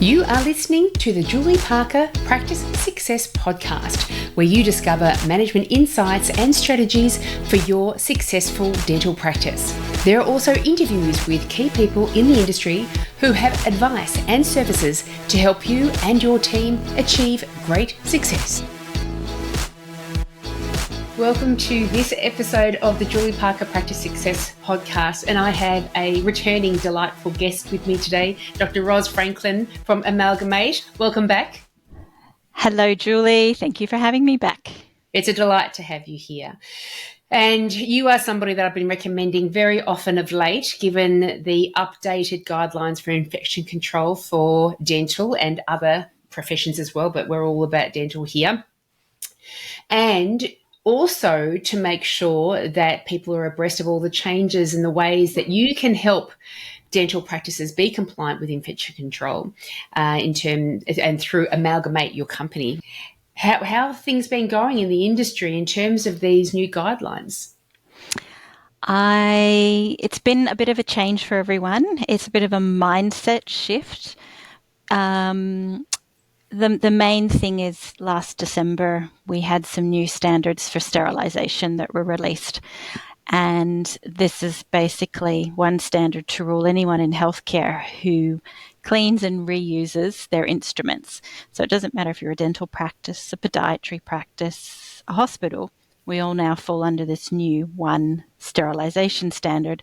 You are listening to the Julie Parker Practice Success Podcast, where you discover management insights and strategies for your successful dental practice. There are also interviews with key people in the industry who have advice and services to help you and your team achieve great success. Welcome to this episode of the Julie Parker Practice Success Podcast, and I have a returning delightful guest with me today, Dr. Ros Franklin from Amalgamate. Welcome back. Hello, Julie. Thank you for having me back. It's a delight to have you here. And you are somebody that I've been recommending very often of late, given the updated guidelines for infection control for dental and other professions as well, but we're all about dental here. And also to make sure that people are abreast of all the changes and the ways that you can help dental practices be compliant with infection control and through Amalgamate, your company. How have things been going in the industry in terms of these new guidelines? It's been a bit of a change for everyone. It's a bit of a mindset shift. The main thing is last December, we had some new standards for sterilisation that were released. And this is basically one standard to rule anyone in healthcare who cleans and reuses their instruments. So it doesn't matter if you're a dental practice, a podiatry practice, a hospital, we all now fall under this new one sterilisation standard,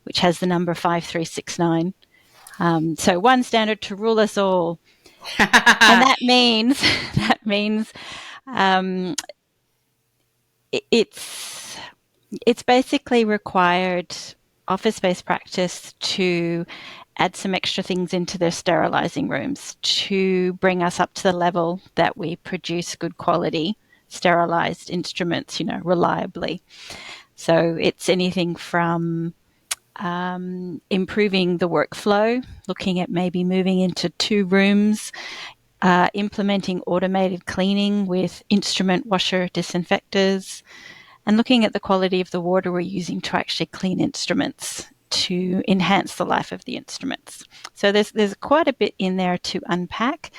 which has the number 5369. So one standard to rule us all. And that means it's basically required office-based practice to add some extra things into their sterilising rooms to bring us up to the level that we produce good quality sterilised instruments, reliably. So it's anything from improving the workflow, looking at maybe moving into 2 rooms, implementing automated cleaning with instrument washer disinfectors, and looking at the quality of the water we're using to actually clean instruments to enhance the life of the instruments. So there's quite a bit in there to unpack.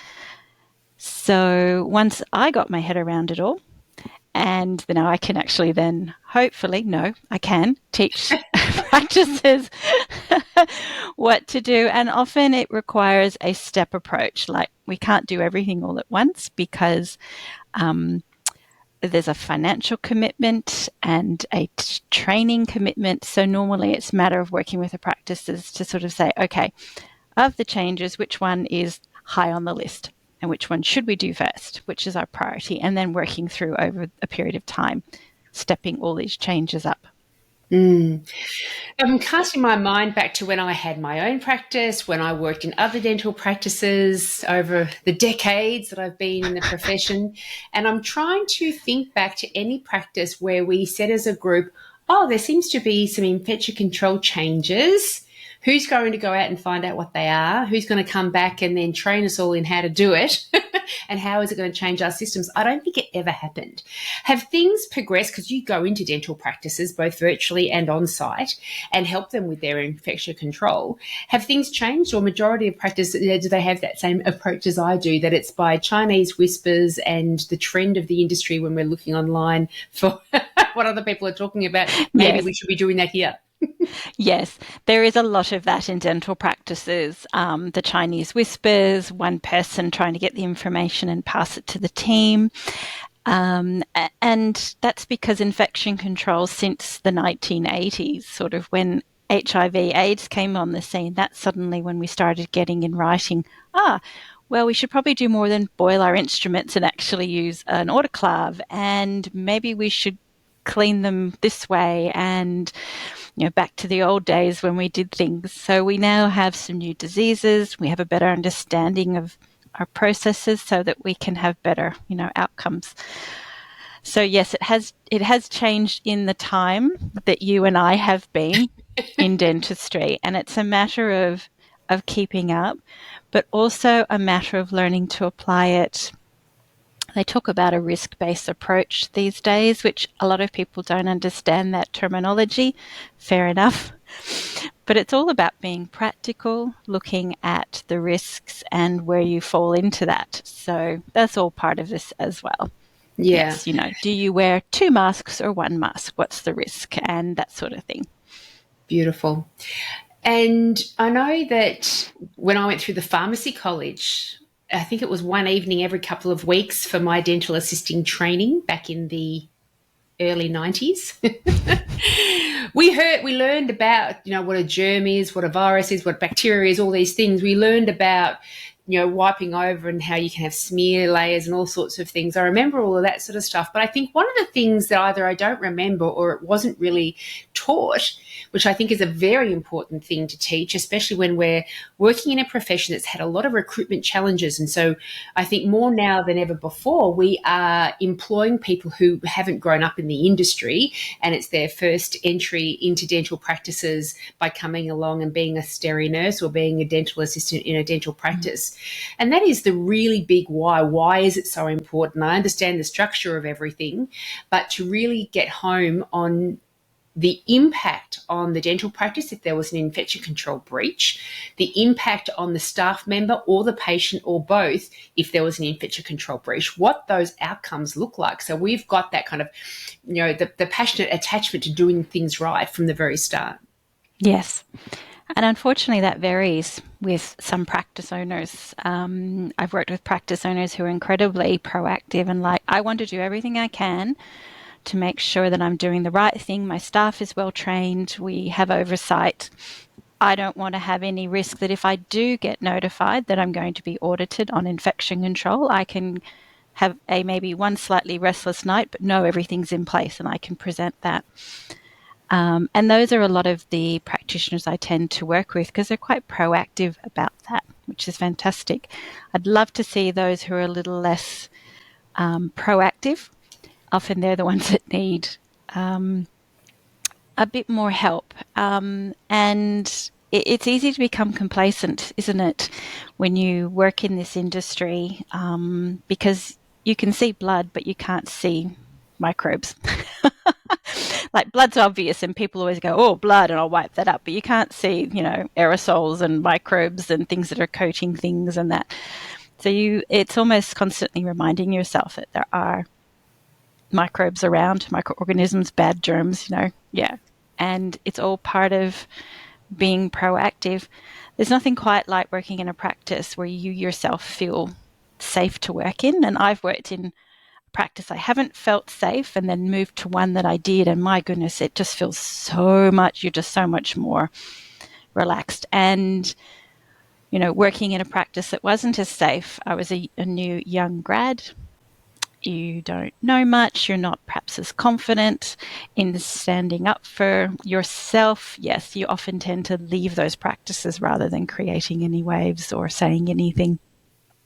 So once I got my head around it all, and now I can actually then I can teach practices what to do. And often it requires a step approach. Like, we can't do everything all at once because there's a financial commitment and a training commitment. So normally it's a matter of working with the practices to sort of say, okay, of the changes, which one is high on the list? And which one should we do first, which is our priority, and then working through over a period of time, stepping all these changes up. I'm casting my mind back to when I had my own practice, when I worked in other dental practices over the decades that I've been in the profession, and I'm trying to think back to any practice where we said as a group, there seems to be some infection control changes. Who's going to go out and find out what they are? Who's going to come back and then train us all in how to do it? And how is it going to change our systems? I don't think it ever happened. Have things progressed? Because you go into dental practices, both virtually and on site, and help them with their infection control. Have things changed, or majority of practice, do they have that same approach as I do, that it's by Chinese whispers and the trend of the industry when we're looking online for what other people are talking about? Maybe we should be doing that here. Yes, there is a lot of that in dental practices. The Chinese whispers, one person trying to get the information and pass it to the team. And that's because infection control since the 1980s, sort of when HIV/AIDS came on the scene, that's suddenly when we started getting in writing, we should probably do more than boil our instruments and actually use an autoclave, and maybe we should clean them this way, and back to the old days when we did things. So we now have some new diseases. We have a better understanding of our processes so that we can have better, outcomes. So yes, it has changed in the time that you and I have been in dentistry, and it's a matter of keeping up, but also a matter of learning to apply it. They talk about a risk-based approach these days, which a lot of people don't understand that terminology. Fair enough. But it's all about being practical, looking at the risks and where you fall into that. So that's all part of this as well. Yeah, Yes, do you wear 2 masks or 1 mask? What's the risk? And that sort of thing. beautiful. And I know that when I went through the pharmacy college, I think it was one evening every couple of weeks for my dental assisting training back in the early 90s. We learned about, what a germ is, what a virus is, what bacteria is, all these things. We learned about, wiping over and how you can have smear layers and all sorts of things. I remember all of that sort of stuff. But I think one of the things that either I don't remember or it wasn't really taught, which I think is a very important thing to teach, especially when we're working in a profession that's had a lot of recruitment challenges. And so I think more now than ever before, we are employing people who haven't grown up in the industry and it's their first entry into dental practices by coming along and being a steri nurse or being a dental assistant in a dental practice. And that is the really big why. Why is it so important? I understand the structure of everything, but to really get home on the impact on the dental practice if there was an infection control breach, the impact on the staff member or the patient or both if there was an infection control breach, what those outcomes look like. So we've got that kind of, the passionate attachment to doing things right from the very start. Yes. And unfortunately, that varies with some practice owners. I've worked with practice owners who are incredibly proactive and like, I want to do everything I can to make sure that I'm doing the right thing. My staff is well trained. We have oversight. I don't want to have any risk that if I do get notified that I'm going to be audited on infection control, I can have a maybe one slightly restless night, but know everything's in place and I can present that. And those are a lot of the practitioners I tend to work with because they're quite proactive about that, which is fantastic. I'd love to see those who are a little less proactive. Often they're the ones that need a bit more help. And it's easy to become complacent, isn't it, when you work in this industry because you can see blood, but you can't see microbes. Like blood's obvious and people always go, oh, blood, and I'll wipe that up. But you can't see, aerosols and microbes and things that are coating things and that. So it's almost constantly reminding yourself that there are microbes around, microorganisms, bad germs, yeah. And it's all part of being proactive. There's nothing quite like working in a practice where you yourself feel safe to work in. And I've worked in practice I haven't felt safe and then moved to one that I did, and my goodness, it just feels so much, you're just so much more relaxed. And working in a practice that wasn't as safe, I was a new young grad. You don't know much, you're not perhaps as confident in standing up for yourself. Yes, you often tend to leave those practices rather than creating any waves or saying anything,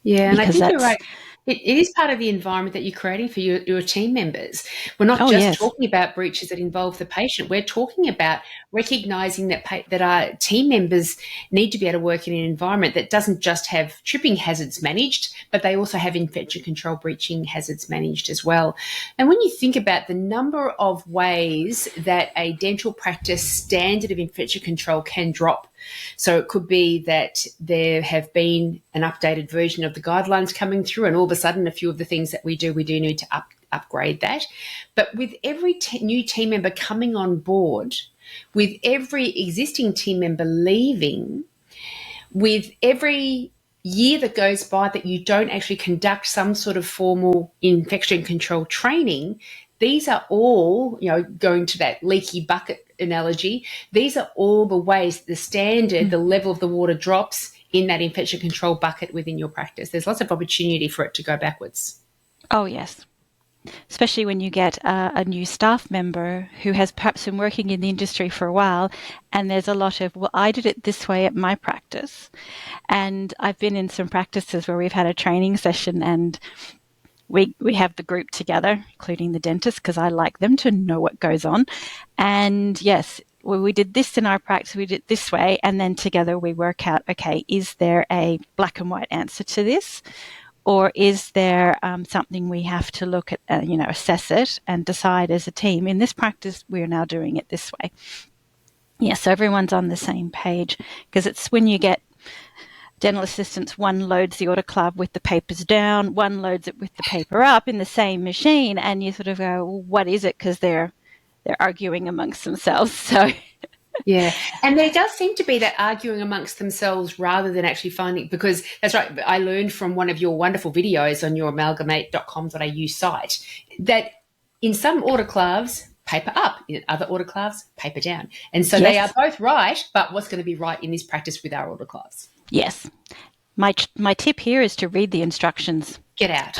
Yeah, and I because think you're that's, right. It is part of the environment that you're creating for your team members. We're not oh just yes. talking about breaches that involve the patient. We're talking about recognizing that our team members need to be able to work in an environment that doesn't just have tripping hazards managed, but they also have infection control breaching hazards managed as well. And when you think about the number of ways that a dental practice standard of infection control can drop, so it could be that there have been an updated version of the guidelines coming through, and all of a sudden, a few of the things that we do need to upgrade that. But with every new team member coming on board, with every existing team member leaving, with every year that goes by that you don't actually conduct some sort of formal infection control training, these are all, going to that leaky bucket analogy, these are all the ways the standard, the level of the water drops in that infection control bucket within your practice. There's lots of opportunity for it to go backwards. Oh yes. Especially when you get a new staff member who has perhaps been working in the industry for a while, and there's a lot of, well, I did it this way at my practice. And I've been in some practices where we've had a training session and we have the group together, including the dentist, because I like them to know what goes on. And yes, well, we did this in our practice, we did it this way, and then together we work out, okay, is there a black and white answer to this? Or is there something we have to look at, assess it and decide as a team, in this practice, we're now doing it this way. Yeah, so everyone's on the same page, because it's when you get dental assistants, one loads the autoclave with the papers down, one loads it with the paper up in the same machine, and you sort of go, well, what is it? Because they're arguing amongst themselves. So Yeah. And there does seem to be that arguing amongst themselves rather than actually finding, because that's right. I learned from one of your wonderful videos on your amalgamate.com.au site that in some autoclaves, paper up, in other autoclaves, paper down. And so they are yes, both right, but what's going to be right in this practice with our autoclaves? yes. My tip here is to read the instructions. Get out.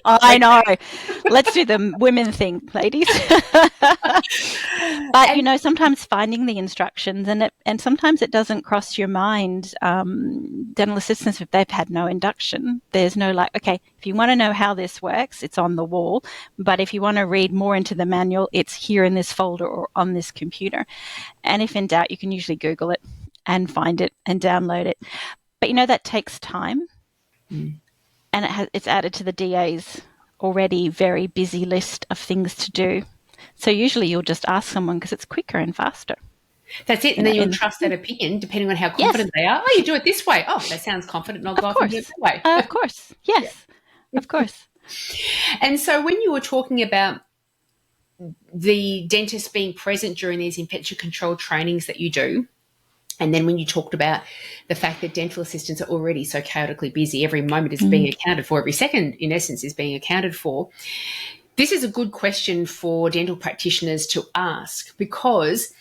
I know. Let's do the women thing, ladies. But And sometimes finding the instructions, and sometimes it doesn't cross your mind. Dental assistants, if they've had no induction, there's no like, okay, if you want to know how this works, it's on the wall. But if you want to read more into the manual, it's here in this folder or on this computer. And if in doubt, you can usually Google it and find it and download it. But that takes time. And it's added to the DA's already very busy list of things to do. So usually you'll just ask someone because it's quicker and faster. that's it. And then you'll trust that opinion depending on how confident they are. Oh, you do it this way. Oh, that sounds confident, and I'll go off and do it that way. Of course. Yes. Of course. And so when you were talking about the dentist being present during these infection control trainings that you do, and then when you talked about the fact that dental assistants are already so chaotically busy, every moment is being accounted for, every second, in essence, is being accounted for. This is a good question for dental practitioners to ask, because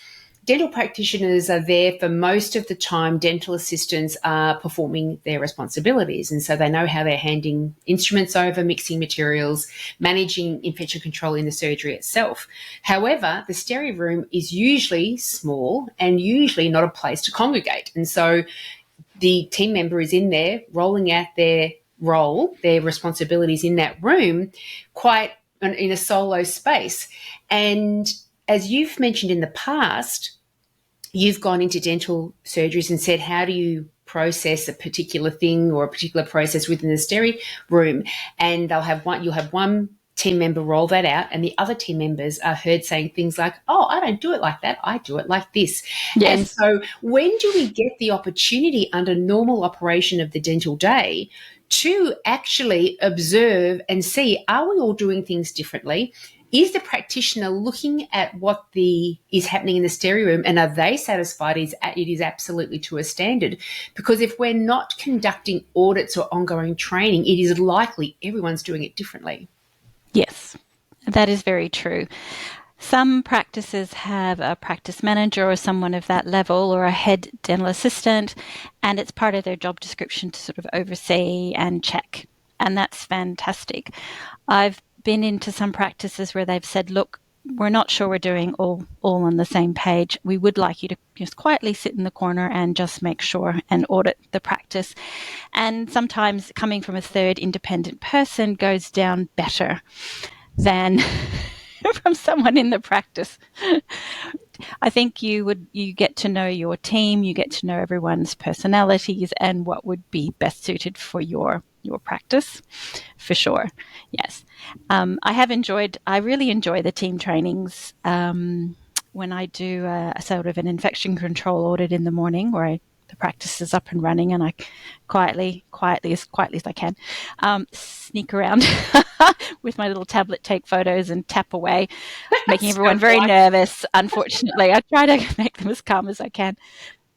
dental practitioners are there for most of the time. Dental assistants are performing their responsibilities, and so they know how they're handing instruments over, mixing materials, managing infection control in the surgery itself. However, the stereo room is usually small and usually not a place to congregate, and so the team member is in there rolling out their role, their responsibilities in that room, quite in a solo space. And as you've mentioned in the past, you've gone into dental surgeries and said, how do you process a particular thing or a particular process within the stereo room? And you'll have one team member roll that out, and the other team members are heard saying things like, oh, I don't do it like that, I do it like this. Yes. And so when do we get the opportunity under normal operation of the dental day to actually observe and see, are we all doing things differently? Is the practitioner looking at what is happening in the stereo room, and are they satisfied it is absolutely to a standard? Because if we're not conducting audits or ongoing training, it is likely everyone's doing it differently. Yes, that is very true. Some practices have a practice manager or someone of that level, or a head dental assistant, and it's part of their job description to sort of oversee and check. And that's fantastic. I've been into some practices where they've said, look, we're not sure we're doing all on the same page. We would like you to just quietly sit in the corner and just make sure and audit the practice. And sometimes coming from a third independent person goes down better than from someone in the practice. I think you get to know your team, you get to know everyone's personalities and what would be best suited for your practice, for sure. Yes. I really enjoy the team trainings when I do a sort of an infection control audit in the morning, where the practice is up and running, and I quietly as I can, sneak around with my little tablet, take photos and tap away, making everyone very nervous. Unfortunately, I try to make them as calm as I can.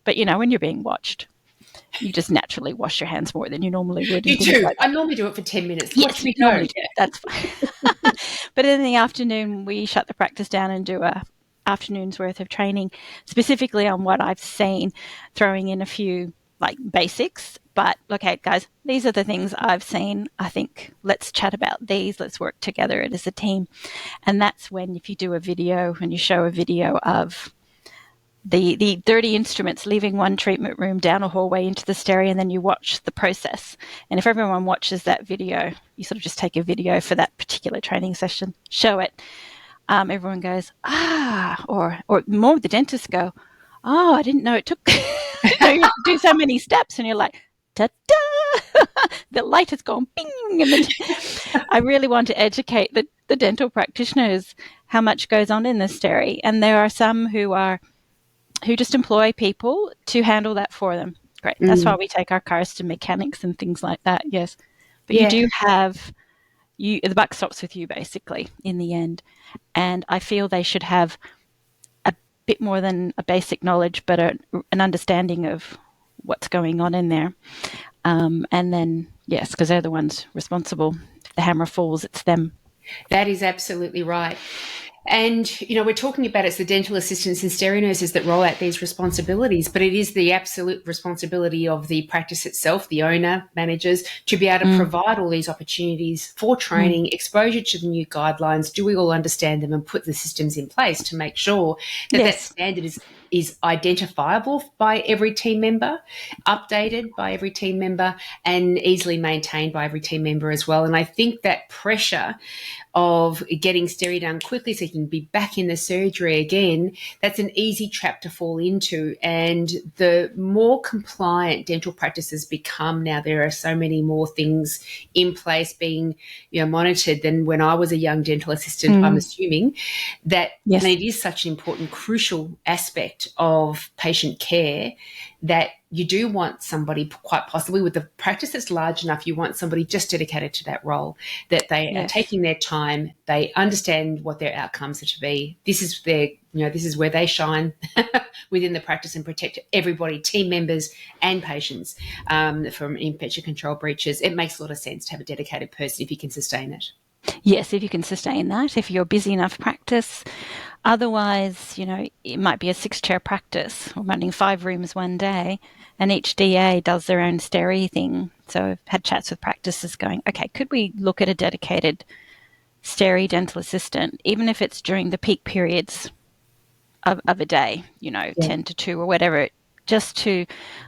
But, when you're being watched, you just naturally wash your hands more than you normally would. You do. Like I normally do it for 10 minutes. Yes, we normally do. That's fine. But in the afternoon, we shut the practice down and do a afternoon's worth of training, specifically on what I've seen, throwing in a few like basics. But okay, guys, these are the things I've seen. I think let's chat about these. Let's work together as a team. And that's when, if you do a video and you show a video of the dirty instruments leaving one treatment room down a hallway into the stereo, and then you watch the process. And if everyone watches that video, you sort of just take a video for that particular training session, show it. Everyone goes, or more of the dentists go, oh, I didn't know it took, you have to do so many steps. And you're like, ta-da, the light has gone bing. And then I really want to educate the dental practitioners how much goes on in the stereo. And there are some who are who just employ people to handle that for them. Great. That's why we take our cars to mechanics and things like that. Yes. But you Yeah. do have the buck stops with you basically in the end. And I feel they should have a bit more than a basic knowledge, but an understanding of what's going on in there. And then, yes, because they're the ones responsible. If the hammer falls, it's them. That is absolutely right. And, we're talking about it's the dental assistants and stereo nurses that roll out these responsibilities, but it is the absolute responsibility of the practice itself, the owner, managers, to be able to provide all these opportunities for training, exposure to the new guidelines. Do we all understand them and put the systems in place to make sure that that standard is identifiable by every team member, updated by every team member, and easily maintained by every team member as well. And I think that pressure of getting stereo done quickly so you can be back in the surgery again, that's an easy trap to fall into. And the more compliant dental practices become now, there are so many more things in place being monitored than when I was a young dental assistant, I'm assuming that, and it is such an important, crucial aspect of patient care that you do want somebody, quite possibly with a practice that's large enough, you want somebody just dedicated to that role, that they are taking their time, they understand what their outcomes are to be. This is this is where they shine within the practice and protect everybody, team members and patients from infection control breaches. It makes a lot of sense to have a dedicated person if you can sustain it. Yes, if you can sustain that, if you're busy enough practice. Otherwise, it might be a 6-chair practice or running 5 rooms one day, and each DA does their own stereo thing. So I've had chats with practices going, okay, could we look at a dedicated stereo dental assistant, even if it's during the peak periods of a day, 10 to 2 or whatever, just to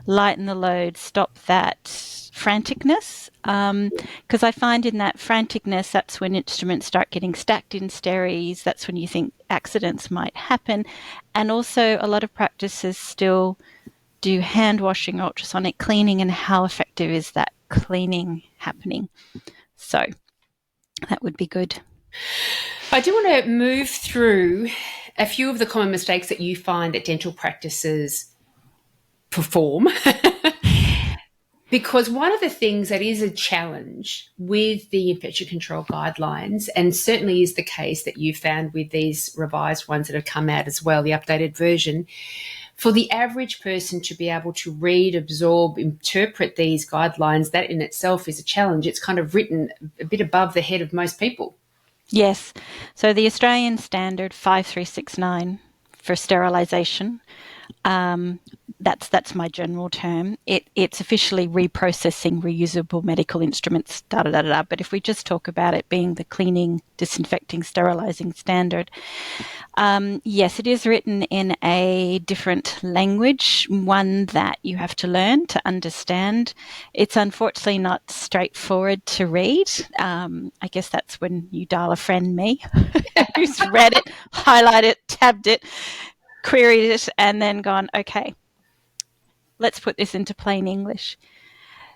lighten the load, stop that franticness. Because I find in that franticness, that's when instruments start getting stacked in stereos. That's when you think accidents might happen. And also a lot of practices still do hand washing, ultrasonic cleaning, and how effective is that cleaning happening? So that would be good. I do want to move through a few of the common mistakes that you find that dental practices perform. Because one of the things that is a challenge with the infection control guidelines, and certainly is the case that you found with these revised ones that have come out as well, the updated version, for the average person to be able to read, absorb, interpret these guidelines, that in itself is a challenge. It's kind of written a bit above the head of most people. Yes. So the Australian standard 5369 for sterilisation, that's my general term. It's officially reprocessing reusable medical instruments, But if we just talk about it being the cleaning, disinfecting, sterilising standard, yes, it is written in a different language, one that you have to learn to understand. It's unfortunately not straightforward to read. I guess that's when you dial a friend, me, who's read it, highlighted it, tabbed it, queried it, and then gone, okay, let's put this into plain English.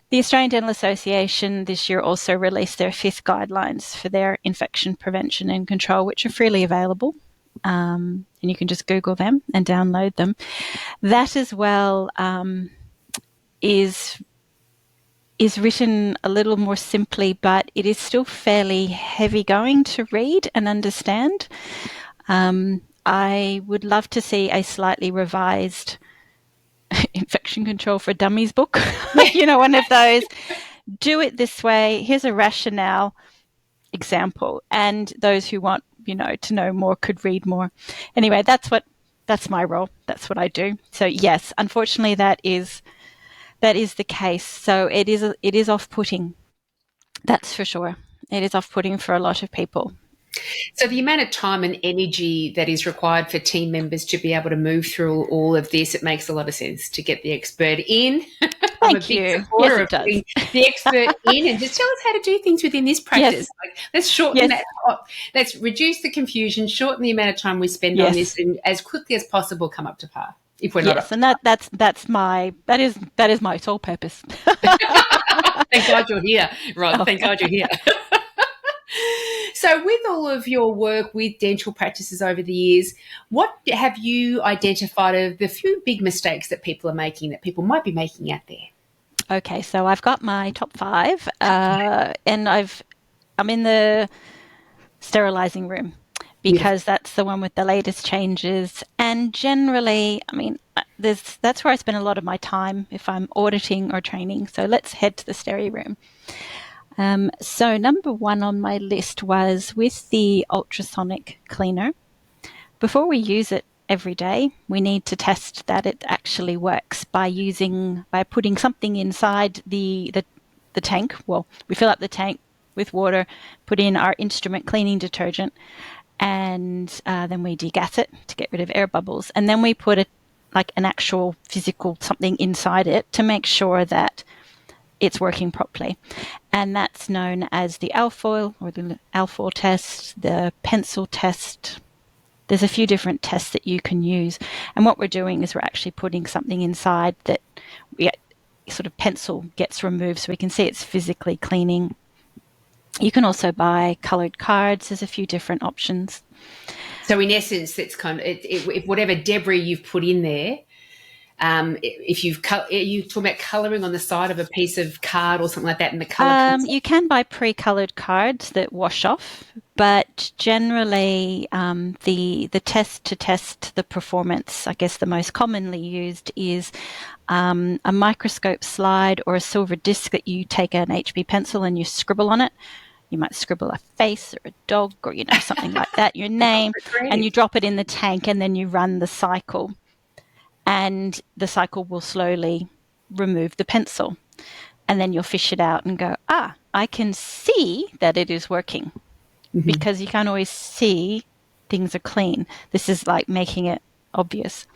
The Australian Dental Association this year also released their 5th guidelines for their infection prevention and control, which are freely available. And you can just Google them and download them. That as well is written a little more simply, but it is still fairly heavy going to read and understand. I would love to see a slightly revised infection control for dummies book. One of those. Do it this way. Here's a rationale example. And those who want, to know more could read more. Anyway, that's my role. That's what I do. So yes, unfortunately that is the case. So it is off-putting. That's for sure. It is off-putting for a lot of people. So the amount of time and energy that is required for team members to be able to move through all of this, it makes a lot of sense to get the expert in. I'm a big supporter of getting the expert in and just tell us how to do things within this practice. Like, let's shorten that up. Let's reduce the confusion, shorten the amount of time we spend on this, and as quickly as possible come up to par. If we're not up and that's my sole purpose. Thank God you're here, Rod. Thank God you're here. So, with all of your work with dental practices over the years, what have you identified of the few big mistakes that people are making, that people might be making out there? Okay, so I've got my top five, and I'm in the sterilizing room Beautiful. because that's the one with the latest changes. And generally, I mean, that's where I spend a lot of my time if I'm auditing or training. So let's head to the steri room. So number one on my list was with the ultrasonic cleaner. Before we use it every day, we need to test that it actually works by putting something inside the tank. Well, we fill up the tank with water, put in our instrument cleaning detergent, and then we degas it to get rid of air bubbles. And then we put like an actual physical something inside it to make sure that it's working properly. And that's known as the alfoil or the alfoil test, the pencil test. There's a few different tests that you can use. And what we're doing is we're actually putting something inside that we sort of pencil gets removed so we can see it's physically cleaning. You can also buy coloured cards. There's a few different options. So, in essence, it's kind of if whatever debris you've put in there, if you're talking about colouring on the side of a piece of card or something like that, and the colour comes off. You can buy pre-coloured cards that wash off, but generally the test to test the performance, I guess the most commonly used is a microscope slide or a silver disc that you take an HB pencil and you scribble on it. You might scribble a face or a dog or, something like that, your name, and you drop it in the tank and then you run the cycle. And the cycle will slowly remove the pencil. And then you'll fish it out and go, I can see that it is working. Mm-hmm. Because you can't always see things are clean. This is like making it obvious.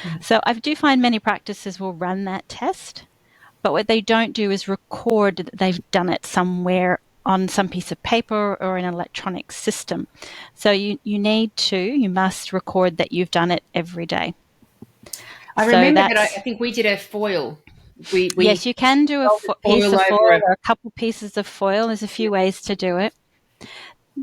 Mm-hmm. So I do find many practices will run that test, but what they don't do is record that they've done it somewhere on some piece of paper or an electronic system. So you must record that you've done it every day. I remember that I think we did a foil. Yes, you can do a piece of foil or a couple pieces of foil. There's a few ways to do it.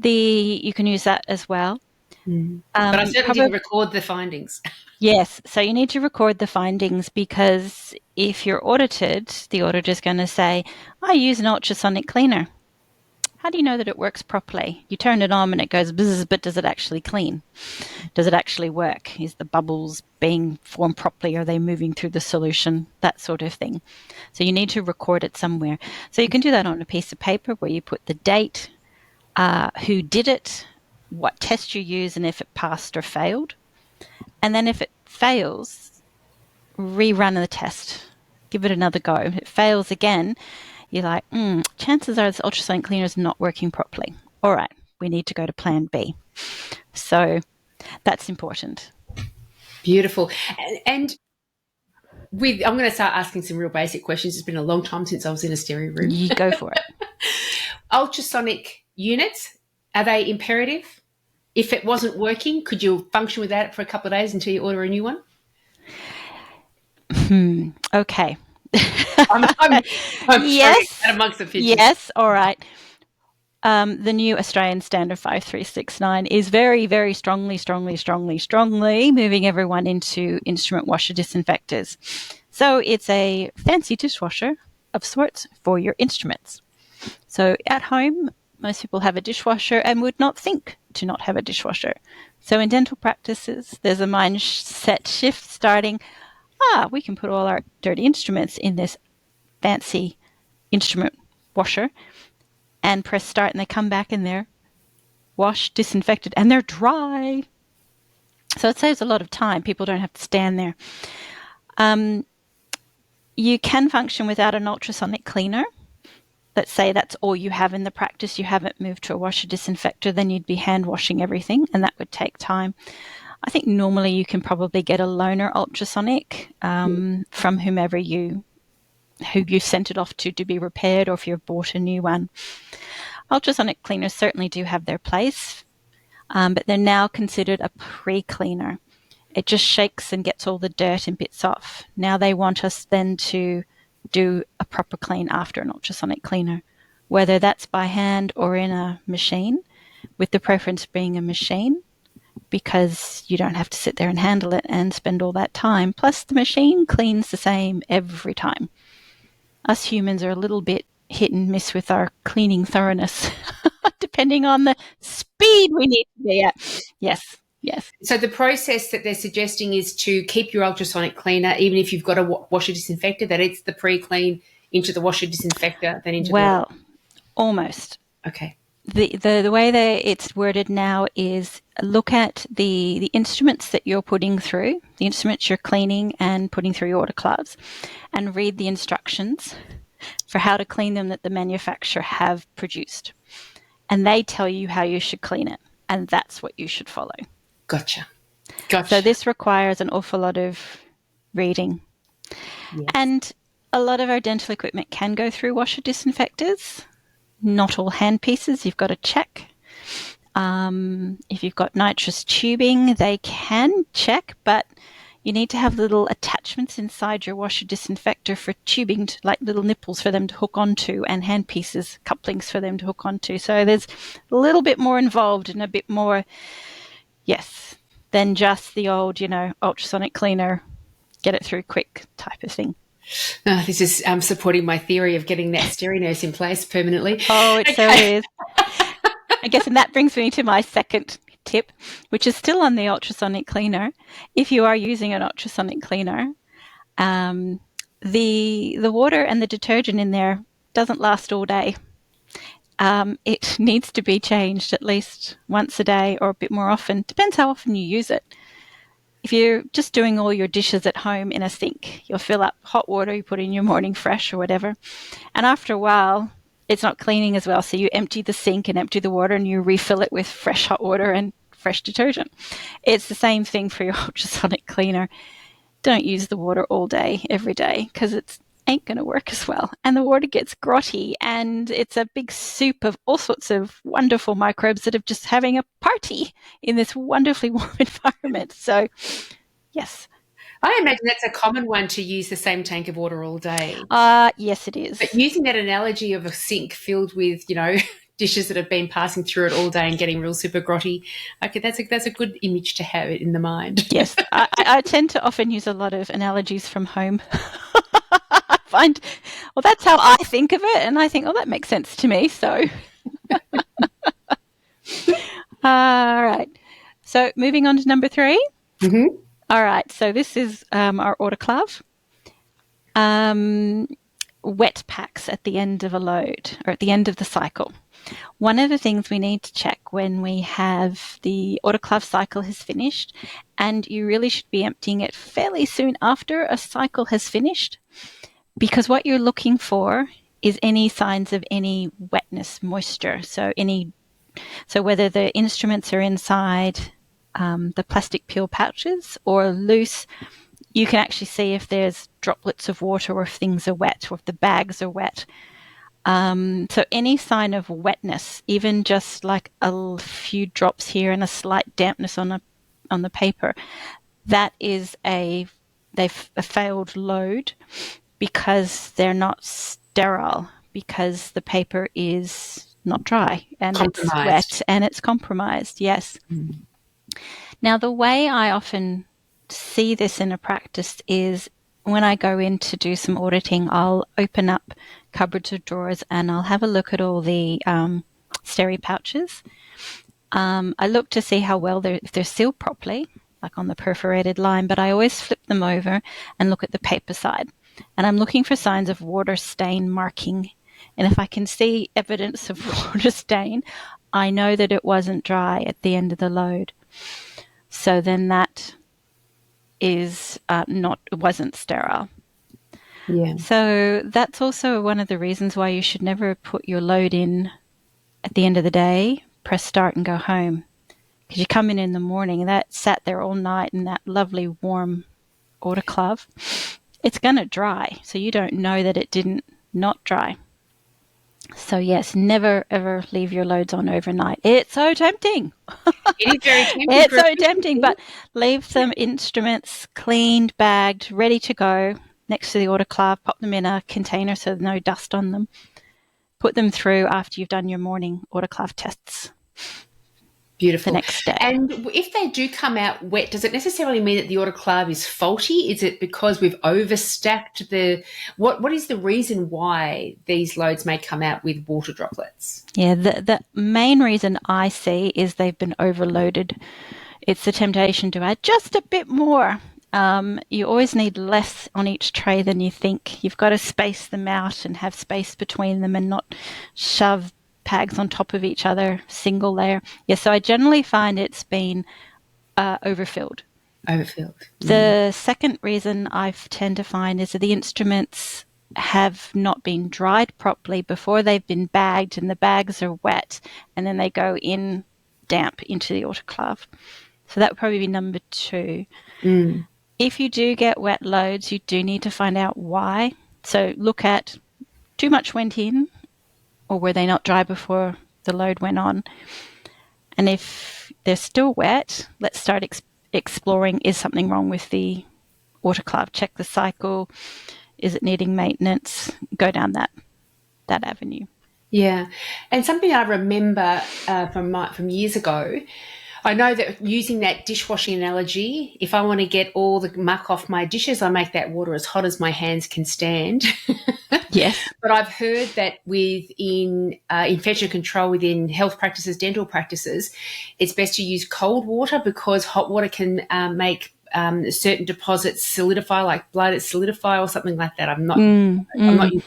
You can use that as well. Mm. But I certainly didn't record the findings. Yes, so you need to record the findings because if you're audited, the auditor's going to say, I use an ultrasonic cleaner. How do you know that it works properly? You turn it on and it goes bzz, but does it actually clean? Does it actually work? Is the bubbles being formed properly? Are they moving through the solution? That sort of thing. So you need to record it somewhere. So you can do that on a piece of paper where you put the date, who did it, what test you use, and if it passed or failed. And then if it fails, rerun the test. Give it another go. If it fails again, you're like, chances are this ultrasonic cleaner is not working properly. All right, we need to go to plan B. So that's important. Beautiful. And I'm going to start asking some real basic questions. It's been a long time since I was in a stereo room. You go for it. Ultrasonic units, are they imperative? If it wasn't working, could you function with that for a couple of days until you order a new one? Okay. I'm yes. Amongst the pitches. Yes, all right. The new Australian Standard 5369 is very, very strongly moving everyone into instrument washer disinfectors. So it's a fancy dishwasher of sorts for your instruments. So at home, most people have a dishwasher and would not think to not have a dishwasher. So in dental practices, there's a mindset shift starting. We can put all our dirty instruments in this fancy instrument washer and press start, and they come back and they're washed, disinfected, and they're dry. So it saves a lot of time. People don't have to stand there. You can function without an ultrasonic cleaner. Let's say that's all you have in the practice. You haven't moved to a washer disinfector, then you'd be hand washing everything, and that would take time. I think normally you can probably get a loaner ultrasonic from whomever who you sent it off to be repaired, or if you've bought a new one. Ultrasonic cleaners certainly do have their place, but they're now considered a pre-cleaner. It just shakes and gets all the dirt and bits off. Now they want us then to do a proper clean after an ultrasonic cleaner, whether that's by hand or in a machine. with the preference being a machine, because you don't have to sit there and handle it and spend all that time. Plus, the machine cleans the same every time. Us humans are a little bit hit and miss with our cleaning thoroughness, depending on the speed we need to be at. Yes, yes. So the process that they're suggesting is to keep your ultrasonic cleaner, even if you've got a washer disinfector, that it's the pre-clean into the washer disinfector, then into Well, almost. Okay. The way that it's worded now is look at the instruments that you're putting through, the instruments you're cleaning and putting through your autoclaves, and read the instructions for how to clean them that the manufacturer have produced. And they tell you how you should clean it, and that's what you should follow. Gotcha. So this requires an awful lot of reading. Yes. And a lot of our dental equipment can go through washer disinfectors. Not all hand pieces, you've got to check. If you've got nitrous tubing, they can check, but you need to have little attachments inside your washer disinfector for tubing, like little nipples for them to hook onto, and hand pieces, couplings for them to hook onto. So there's a little bit more involved and a bit more, yes, than just the old, ultrasonic cleaner, get it through quick type of thing. This is supporting my theory of getting that Sterilisation in place permanently. Oh, it so is. I guess, and that brings me to my second tip, which is still on the ultrasonic cleaner. If you are using an ultrasonic cleaner, the water and the detergent in there doesn't last all day. It needs to be changed at least once a day or a bit more often. Depends how often you use it. If you're just doing all your dishes at home in a sink, you'll fill up hot water, you put in your morning fresh or whatever. And after a while, it's not cleaning as well. So you empty the sink and empty the water and you refill it with fresh hot water and fresh detergent. It's the same thing for your ultrasonic cleaner. Don't use the water all day, every day, because it ain't going to work as well. And the water gets grotty and it's a big soup of all sorts of wonderful microbes that are just having a party in this wonderfully warm environment. So, yes. I imagine that's a common one, to use the same tank of water all day. Yes, it is. But using that analogy of a sink filled with, dishes that have been passing through it all day and getting real super grotty, okay, that's a good image to have it in the mind. Yes, I tend to often use a lot of analogies from home. I find, well, that's how I think of it, and I think, oh, that makes sense to me. So, all right. So, moving on to number 3. Mm-hmm. All right. So this is our autoclave. Wet packs at the end of a load, or at the end of the cycle. One of the things we need to check when we have the autoclave cycle has finished, and you really should be emptying it fairly soon after a cycle has finished, because what you're looking for is any signs of any wetness, moisture. So whether the instruments are inside the plastic peel pouches or loose, you can actually see if there's droplets of water or if things are wet or if the bags are wet. So any sign of wetness, even just like a few drops here and a slight dampness on the paper, that is a failed load, because they're not sterile, because the paper is not dry and it's wet and it's compromised. Yes. Mm. Now, the way I often see this in a practice is when I go in to do some auditing, I'll open up cupboards or drawers and I'll have a look at all the steri pouches. I look to see how well if they're sealed properly, like on the perforated line, but I always flip them over and look at the paper side. And I'm looking for signs of water stain marking. And if I can see evidence of water stain, I know that it wasn't dry at the end of the load. So then that is it wasn't sterile. Yeah. So that's also one of the reasons why you should never put your load in at the end of the day, press start and go home. Because you come in the morning and that sat there all night in that lovely warm autoclave, it's going to dry. So you don't know that it didn't not dry. So yes, never ever leave your loads on overnight. It's so tempting. It is very tempting. It's so tempting, but leave some instruments cleaned, bagged, ready to go next to the autoclave. Pop them in a container so there's no dust on them. Put them through after you've done your morning autoclave tests. Beautiful. next day. And if they do come out wet, does it necessarily mean that the autoclave is faulty? Is it because we've overstacked what is the reason why these loads may come out with water droplets? Yeah, the main reason I see is they've been overloaded. It's the temptation to add just a bit more. You always need less on each tray than you think. You've got to space them out and have space between them and not shove pags on top of each other, single layer. Yeah, so I generally find it's been overfilled. Overfilled. The second reason I tend to find is that the instruments have not been dried properly before they've been bagged, and the bags are wet, and then they go in damp into the autoclave. So that would probably be number 2. If you do get wet loads, you do need to find out why. So look at, too much went in, or were they not dry before the load went on? And if they're still wet, let's start exploring, is something wrong with the autoclave? Check the cycle. Is it needing maintenance? Go down that avenue. Yeah. And something I remember from years ago, I know that using that dishwashing analogy, if I want to get all the muck off my dishes, I make that water as hot as my hands can stand. Yes. But I've heard that within infection control, within health practices, dental practices, it's best to use cold water because hot water can make certain deposits solidify, like blood solidify or something like that. I'm not using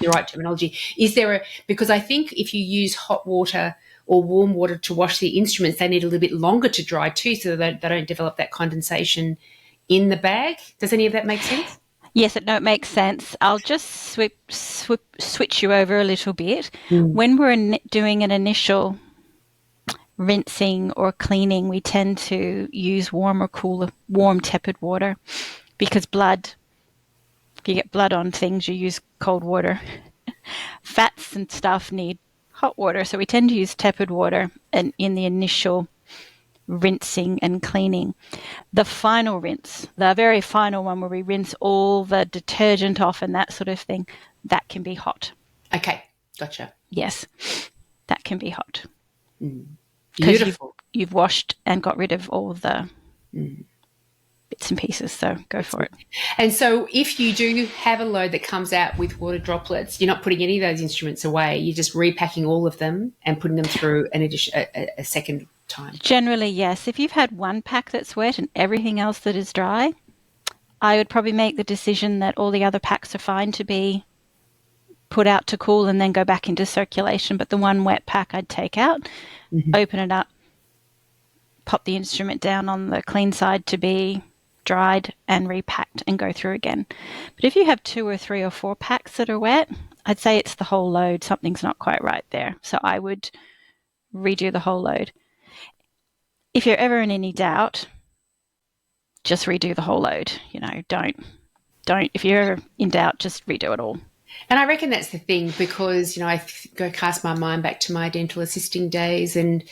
the right terminology. Is there because I think if you use hot water or warm water to wash the instruments, they need a little bit longer to dry too, so that they don't develop that condensation in the bag. Does any of that make sense? Yes, it makes sense. I'll just switch you over a little bit. When we're doing an initial rinsing or cleaning, we tend to use warm or cooler, warm tepid water, because if you get blood on things, you use cold water. Fats and stuff need hot water, so we tend to use tepid water in the initial rinsing and cleaning. The final rinse, the very final one where we rinse all the detergent off and that sort of thing, that can be hot. Okay, gotcha. Yes, that can be hot. Beautiful. You've washed and got rid of all the bits and pieces, so go for it. And so if you do have a load that comes out with water droplets, you're not putting any of those instruments away. You're just repacking all of them and putting them through a second time. Generally, yes. If you've had one pack that's wet and everything else that is dry, I would probably make the decision that all the other packs are fine to be put out to cool and then go back into circulation. But the one wet pack I'd take out, open it up, pop the instrument down on the clean side to be dried and repacked and go through again. But if you have 2 or 3 or 4 packs that are wet, I'd say it's the whole load. Something's not quite right there. So I would redo the whole load. If you're ever in any doubt, just redo the whole load. Don't. If you're in doubt, just redo it all. And I reckon that's the thing because, I go cast my mind back to my dental assisting days, and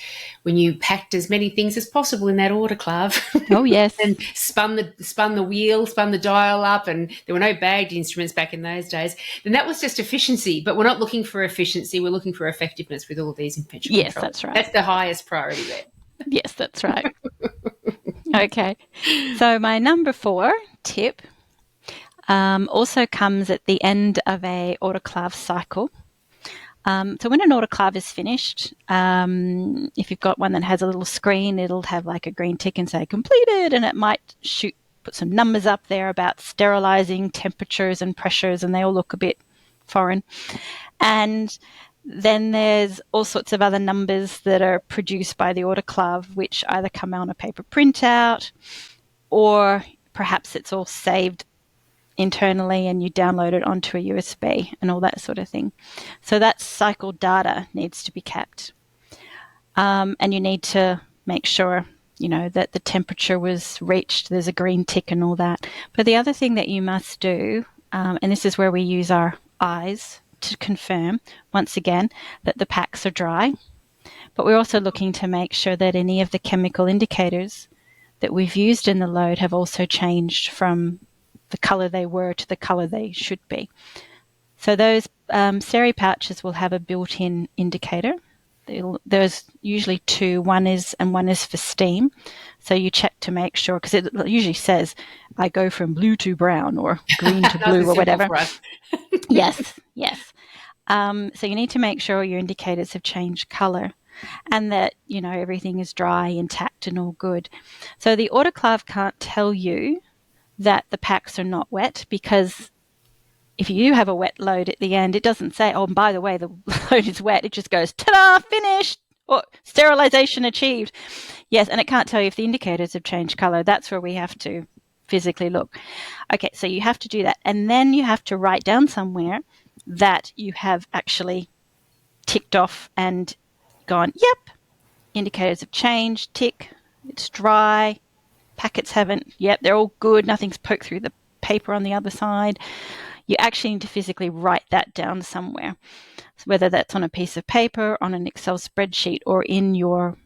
when you packed as many things as possible in that autoclave. Oh, yes. And spun the wheel, spun the dial up, and there were no bagged instruments back in those days. Then that was just efficiency, but we're not looking for efficiency. We're looking for effectiveness with all of these infection controls. Yes, that's right. That's the highest priority there. Yes, that's right. Okay. So my number 4 tip also comes at the end of a autoclave cycle. So when an autoclave is finished, if you've got one that has a little screen, it'll have like a green tick and say completed, and it might put some numbers up there about sterilizing temperatures and pressures, and they all look a bit foreign. And then there's all sorts of other numbers that are produced by the autoclave, which either come on a paper printout, or perhaps it's all saved internally and you download it onto a USB and all that sort of thing. So that cycle data needs to be kept. And you need to make sure, that the temperature was reached, there's a green tick and all that. But the other thing that you must do, and this is where we use our eyes to confirm, once again, that the packs are dry. But we're also looking to make sure that any of the chemical indicators that we've used in the load have also changed from the colour they were to the colour they should be. So those seri pouches will have a built-in indicator. There's usually two. One is for steam. So you check to make sure, because it usually says, I go from blue to brown or green to blue or whatever. For us. Yes. So you need to make sure your indicators have changed color and that, everything is dry, intact and all good. So the autoclave can't tell you that the packs are not wet, because if you have a wet load at the end, it doesn't say, oh, and by the way, the load is wet. It just goes, ta-da, finished, or sterilisation achieved. Yes, and it can't tell you if the indicators have changed colour. That's where we have to physically look. Okay, so you have to do that. And then you have to write down somewhere that you have actually ticked off and gone, yep, indicators have changed, tick, it's dry, packets haven't, yep, they're all good, nothing's poked through the paper on the other side. You actually need to physically write that down somewhere, so whether that's on a piece of paper, on an Excel spreadsheet, or in your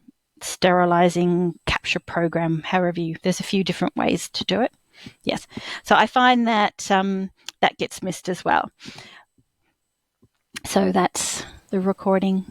sterilizing capture program, there's a few different ways to do it. Yes. So I find that that gets missed as well. So that's the recording.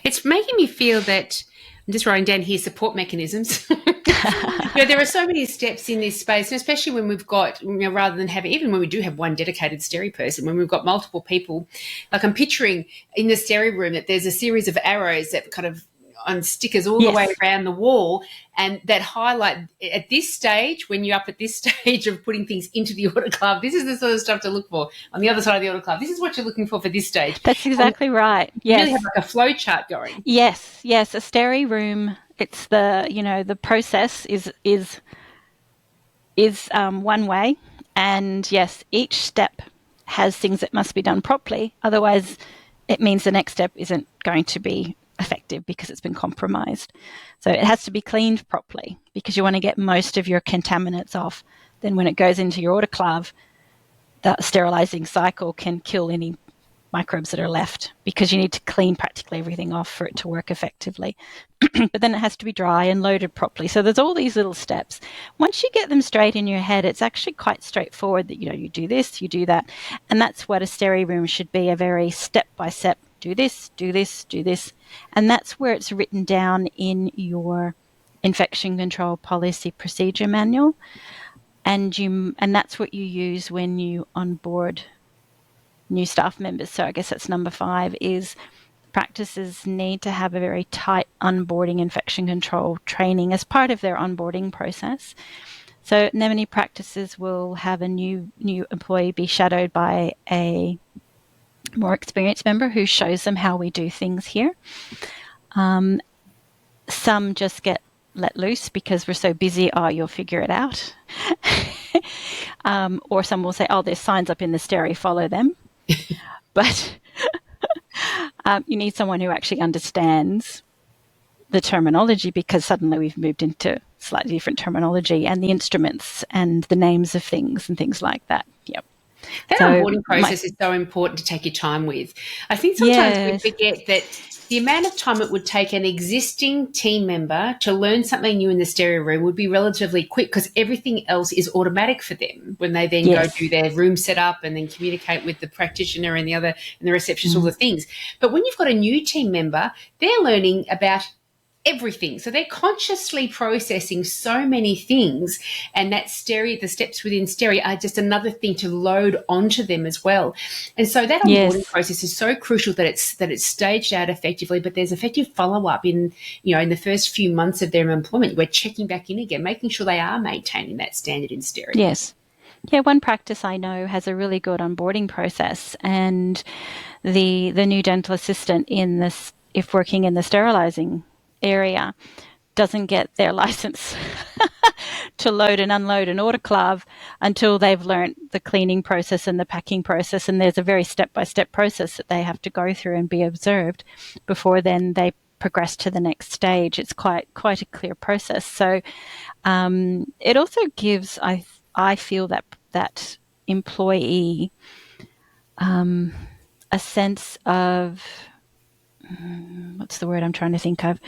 It's making me feel that I'm just writing down here support mechanisms. There are so many steps in this space, and especially when we've got, rather than having, even when we do have one dedicated steri person, when we've got multiple people, like I'm picturing in the steri room that there's a series of arrows that kind of on stickers all the way around the wall, and that highlight at this stage, when you're up at this stage of putting things into the autoclave, this is the sort of stuff to look for. On the other side of the autoclave, this is what you're looking for this stage. That's exactly right. Yes. You really have like a flow chart going. Yes. A steri room, it's the process is one way, and yes, each step has things that must be done properly. Otherwise, it means the next step isn't going to be effective because it's been compromised. So it has to be cleaned properly because you want to get most of your contaminants off. Then when it goes into your autoclave, the sterilizing cycle can kill any microbes that are left because you need to clean practically everything off for it to work effectively. But then it has to be dry and loaded properly. So there's all these little steps. Once you get them straight in your head, it's actually quite straightforward that, you do this, you do that. And that's what a steri room should be, a very step-by-step, do this, do this, do this. And that's where it's written down in your infection control policy procedure manual. And that's what you use when you onboard new staff members. So I guess that's number 5, is practices need to have a very tight onboarding infection control training as part of their onboarding process. So many practices will have a new employee be shadowed by a more experienced member who shows them how we do things here. Some just get let loose because we're so busy, you'll figure it out. Or some will say, there's signs up in the steri, follow them. But you need someone who actually understands the terminology, because suddenly we've moved into slightly different terminology and the instruments and the names of things and things like that. Yep. That onboarding process is so important to take your time with. I think sometimes we forget that the amount of time it would take an existing team member to learn something new in the stereo room would be relatively quick because everything else is automatic for them when they then go do their room setup and then communicate with the practitioner and the receptionist, all the things. But when you've got a new team member, they're learning about everything. So they're consciously processing so many things, and that the steps within steri are just another thing to load onto them as well. And so that onboarding process is so crucial that it's staged out effectively, but there's effective follow-up in the first few months of their employment. We're checking back in again, making sure they are maintaining that standard in steri. Yes. Yeah, one practice I know has a really good onboarding process, and the new dental assistant if working in the sterilizing area doesn't get their license to load and unload an autoclave until they've learnt the cleaning process and the packing process, and there's a very step-by-step process that they have to go through and be observed before then they progress to the next stage. It's quite a clear process. So it also gives, I feel, that employee a sense of, what's the word I'm trying to think of?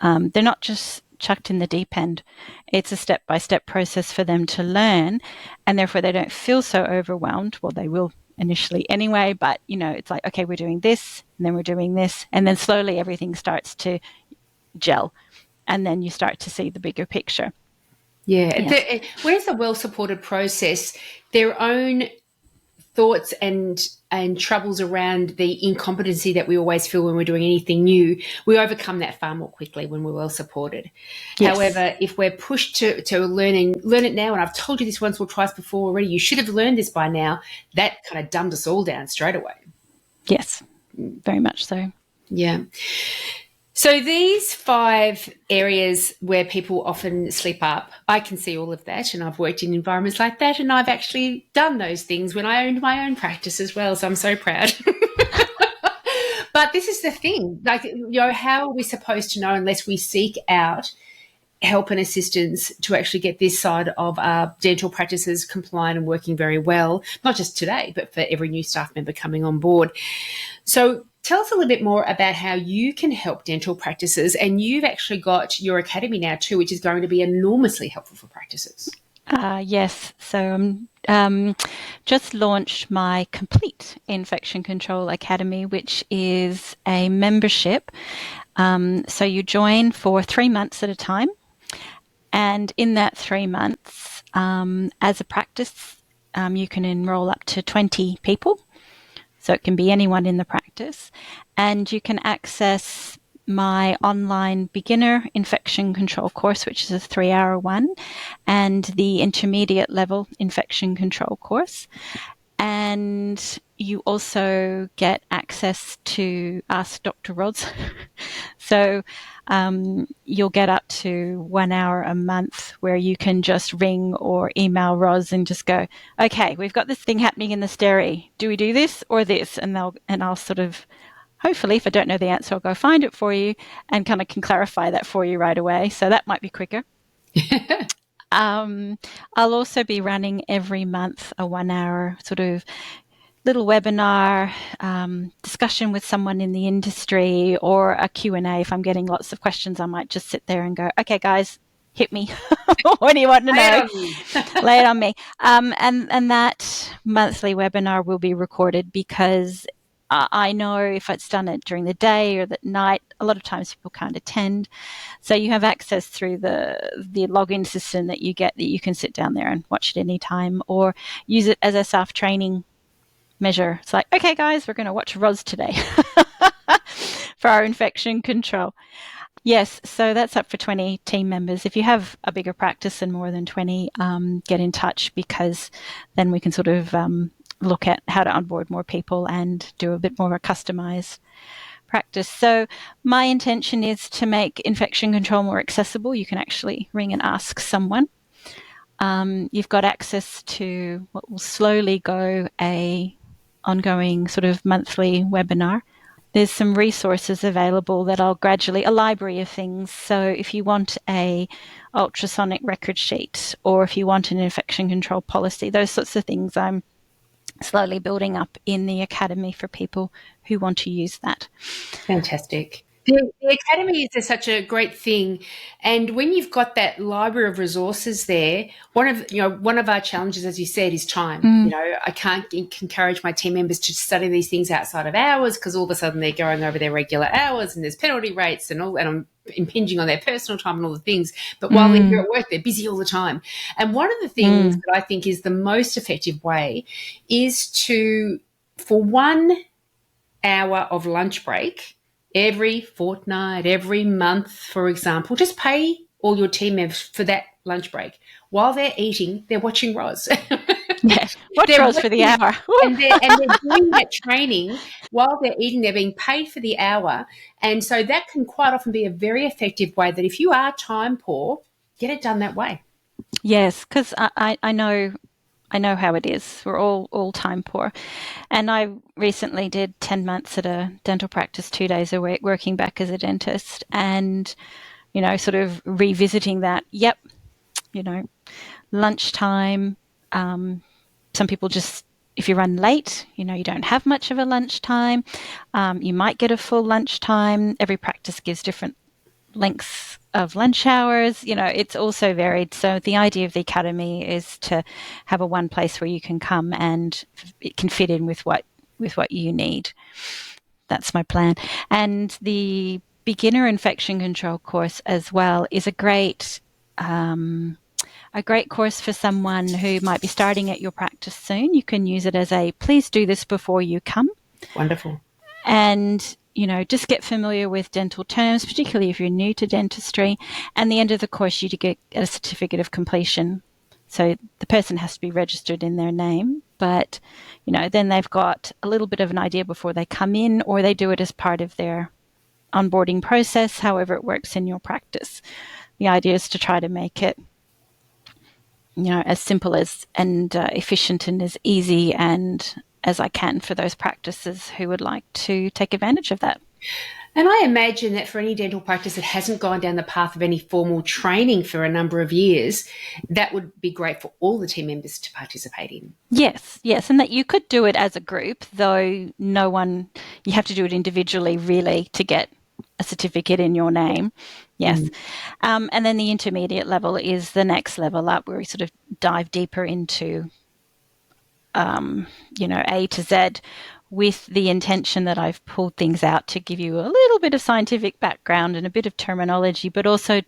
They're not just chucked in the deep end. It's a step-by-step process for them to learn, and therefore they don't feel so overwhelmed. Well, they will initially anyway, but it's like, okay, we're doing this and then we're doing this, and then slowly everything starts to gel, and then you start to see the bigger picture. Yeah. Yes. When it's a well-supported process, their own thoughts and troubles around the incompetency that we always feel when we're doing anything new, we overcome that far more quickly when we're well supported. Yes. However, if we're pushed to learn it now, and I've told you this once or twice before already, you should have learned this by now, that kind of dumbed us all down straight away. Yes, very much so. Yeah. So these 5 areas where people often slip up, I can see all of that, and I've worked in environments like that, and I've actually done those things when I owned my own practice as well, so I'm so proud. But this is the thing, like, how are we supposed to know unless we seek out help and assistance to actually get this side of our dental practices compliant and working very well, not just today, but for every new staff member coming on board. So tell us a little bit more about how you can help dental practices, and you've actually got your academy now too, which is going to be enormously helpful for practices. Yes, so just launched my Complete Infection Control Academy, which is a membership. So you join for 3 months at a time, and in that 3 months, as a practice, you can enroll up to 20 people. So it can be anyone in the practice, and you can access my online beginner infection control course, which is a 3-hour one, and the intermediate level infection control course. And you also get access to Ask Dr. Roz. So you'll get up to 1 hour a month where you can just ring or email Roz and just go, okay, we've got this thing happening in the steri. Do we do this or this? And I'll sort of, hopefully, if I don't know the answer, I'll go find it for you and kind of can clarify that for you right away. So that might be quicker. I'll also be running every month a 1 hour sort of little webinar, discussion with someone in the industry, or a Q&A. If I'm getting lots of questions, I might just sit there and go, okay, guys, hit me. What do you want to know? Lay it on me. And that monthly webinar will be recorded, because I know if it's done it during the day or at night, a lot of times people can't attend. So you have access through the login system that you get, that you can sit down there and watch it any time, or use it as a staff training measure. It's like, okay, guys, we're going to watch Roz today for our infection control. Yes, so that's up for 20 team members. If you have a bigger practice and more than 20, get in touch, because then we can sort of look at how to onboard more people and do a bit more of a customized practice. So my intention is to make infection control more accessible. You can actually ring and ask someone. You've got access to what will slowly go a ongoing sort of monthly webinar. There's some resources available that I'll gradually, a library of things. So if you want a ultrasonic record sheet, or if you want an infection control policy, those sorts of things I'm slowly building up in the academy for people who want to use that. Fantastic. The academy is such a great thing, and when you've got that library of resources there, one of our challenges, as you said, is time. I can't encourage my team members to study these things outside of hours, because all of a sudden they're going over their regular hours, and there's penalty rates and I'm impinging on their personal time and all the things. But while they're here at work, they're busy all the time. And one of the things that I think is the most effective way is for 1 hour of lunch break every fortnight, every month, for example, just pay all your team members for that lunch break. While they're eating, they're watching Roz. Yeah, watch Roz for the hour. and they're doing that training while they're eating. They're being paid for the hour. And so that can quite often be a very effective way that if you are time poor, get it done that way. Yes, because I know how it is. We're all time poor. And I recently did 10 months at a dental practice, 2 days a week, working back as a dentist, and, sort of revisiting that. Yep, lunchtime. Some people just, if you run late, you don't have much of a lunchtime. You might get a full lunchtime. Every practice gives different lengths of lunch hours. It's also varied. So the idea of the academy is to have a one place where you can come and it can fit in with what you need. That's my plan. And the beginner infection control course as well is a great course for someone who might be starting at your practice soon. You can use it as a please do this before you come. Wonderful. And, just get familiar with dental terms, particularly if you're new to dentistry. And the end of the course, you get a certificate of completion. So the person has to be registered in their name, but, then they've got a little bit of an idea before they come in, or they do it as part of their onboarding process, however it works in your practice. The idea is to try to make it, as simple as and efficient and as easy and as I can for those practices who would like to take advantage of that. And I imagine that for any dental practice that hasn't gone down the path of any formal training for a number of years, that would be great for all the team members to participate in. Yes, and that you could do it as a group, though you have to do it individually really to get a certificate in your name. Yes. And then the intermediate level is the next level up where we sort of dive deeper into A to Z, with the intention that I've pulled things out to give you a little bit of scientific background and a bit of terminology, but also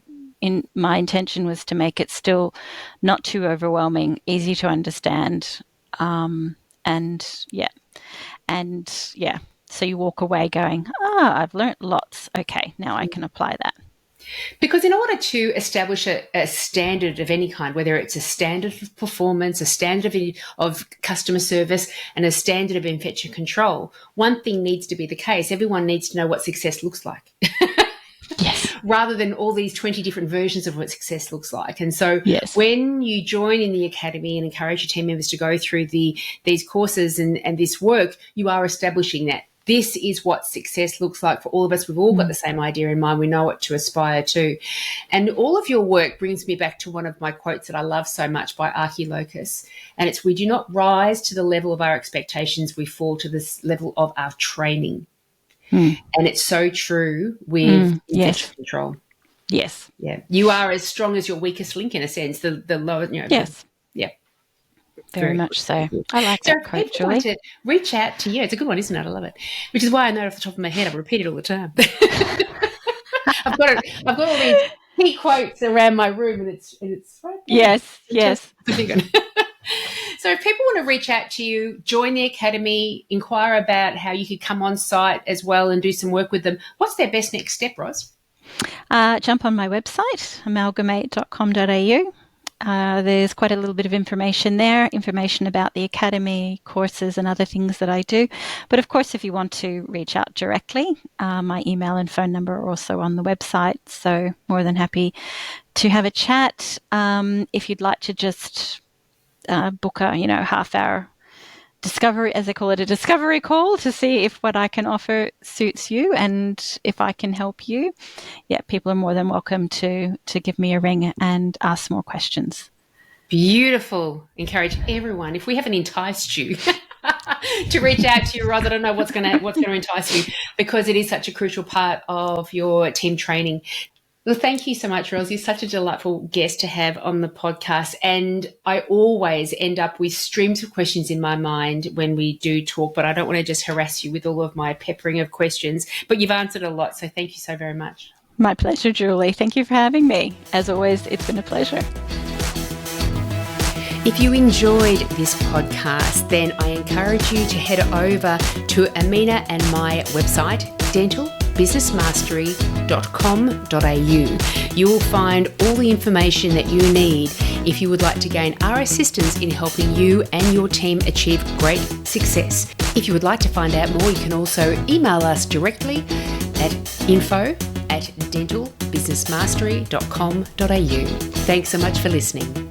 my intention was to make it still not too overwhelming, easy to understand. So you walk away going, I've learnt lots. Okay, now I can apply that. Because in order to establish a standard of any kind, whether it's a standard of performance, a standard of customer service, and a standard of infection control, one thing needs to be the case. Everyone needs to know what success looks like. Yes. Rather than all these 20 different versions of what success looks like. And so yes. When you join in the academy and encourage your team members to go through these courses and this work, you are establishing that this is what success looks like for all of us. We've all got the same idea in mind. We know what to aspire to. And all of your work brings me back to one of my quotes that I love so much by Archilochus. And it's, we do not rise to the level of our expectations. We fall to this level of our training. And it's so true with infection control. Yes. Yeah. You are as strong as your weakest link in a sense. The lower, Yes. Yeah. Very much so. I like that quote, Julie. Want to reach out to you. It's a good one, isn't it? I love it. Which is why I know it off the top of my head. I repeat it all the time. I've got all these key quotes around my room, and it's right there. Yes. It's a big one. So if people want to reach out to you, join the academy, inquire about how you could come on site as well and do some work with them, what's their best next step, Ros? Jump on my website, amalgamate.com.au. There's quite a little bit of information there, information about the academy, courses and other things that I do. But of course, if you want to reach out directly, my email and phone number are also on the website. So more than happy to have a chat. If you'd like to just book a half-hour discovery, as they call it, a discovery call to see if what I can offer suits you and if I can help you. Yeah, people are more than welcome to give me a ring and ask more questions. Beautiful. Encourage everyone. If we haven't enticed you to reach out to you, Ros, I don't know what's going to entice you, because it is such a crucial part of your team training. Well, thank you so much, Ros. You're such a delightful guest to have on the podcast. And I always end up with streams of questions in my mind when we do talk, but I don't want to just harass you with all of my peppering of questions. But you've answered a lot, so thank you so very much. My pleasure, Julie. Thank you for having me. As always, it's been a pleasure. If you enjoyed this podcast, then I encourage you to head over to Amina and my website, dentalbusinessmastery.com.au. You will find all the information that you need if you would like to gain our assistance in helping you and your team achieve great success. If you would like to find out more, you can also email us directly at info@dentalbusinessmastery.com.au. Thanks so much for listening.